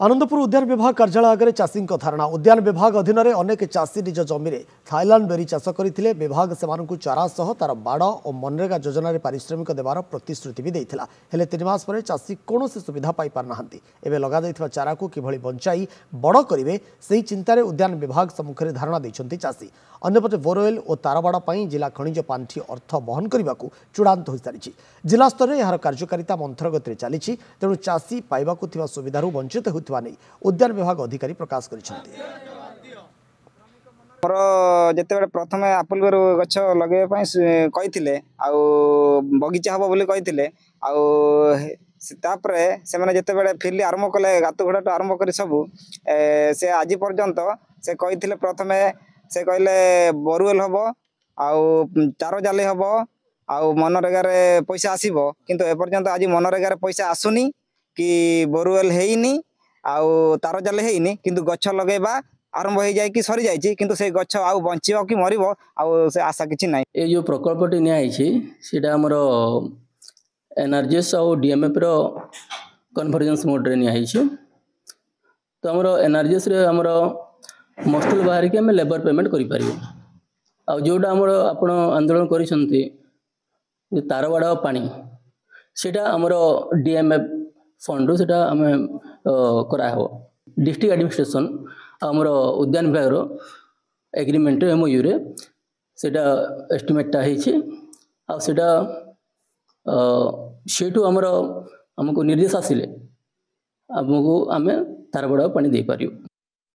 आनंदपुर उद्यान विभाग कार्यालय आगे चाषी धारणा उद्यान विभाग अधीन में अनेक चाषी निज जमी में थाईलैंड बेरी चाष करते विभाग से चारा सह तार बाड़ और मनरेगा योजन पारिश्रमिक देवार प्रतिश्रुति भी देता है 3 मास पर चाषी कौन सुविधा पाई पार ना एवं लगा चारा को किभली बंचाई बड़ करेंगे से चिंतार उद्यान विभाग सम्मुखें धारणा देते चाषी अन्यपटे बोरवेल और तारबाड़ जिला खनिज पांठि अर्थ बहन करने को चूड़ांत हो सारी जिला स्तर में यार कार्यकारिता मंथर गति चली तेणु चाषी पाइबाकु सुविधा वंचित होता नहीं उद्यान विभाग अधिकारी प्रकाश करिसेंती। जिते प्रथम आपुल गछ लगे कही बगीचा हम बोली कही से जिते फिरली आरंभ कले गात घोड़ा आरंभ कर सबू से आज पर्यंत से कही प्रथम से कहले बोरवेल हम चार जाली हम आउ मनरेगा पैसा आसो किंतु एपर्यंत आज मनरेगा पैसा आसुनी कि बोरवेल हैनी आउ तार जाले हैनी किंतु गछ लगेबा आरंभ हो जाए कि सरी जाइए किंतु से गछ आउ बंचिबो कि मरिबो आउ से आशा किछि नै। ए जो प्रकल्पटी निया हमर एनआरजीएस और डीएमएफ रो कन्वर्जेंस मोड रे निया तो हमर एनआरजीएस रे हमर मस्टल बाहर के हम लेबर पेमेंट करि परिबो आ जोटा हमर आपण आंदोलन करिसंती जे तारवाड़ पानी सेटा हमर डीएमएफ फंड से आम कराव डिस्ट्रिक्ट एडमिनिस्ट्रेशन आमर उद्यान विभाग एग्रीमेंट एमओयू रे सेटा एस्टिमेटा होटा सेठू आमर आमको निर्देश आसिले आमको आम तारवाड़ पानी दे पारियो।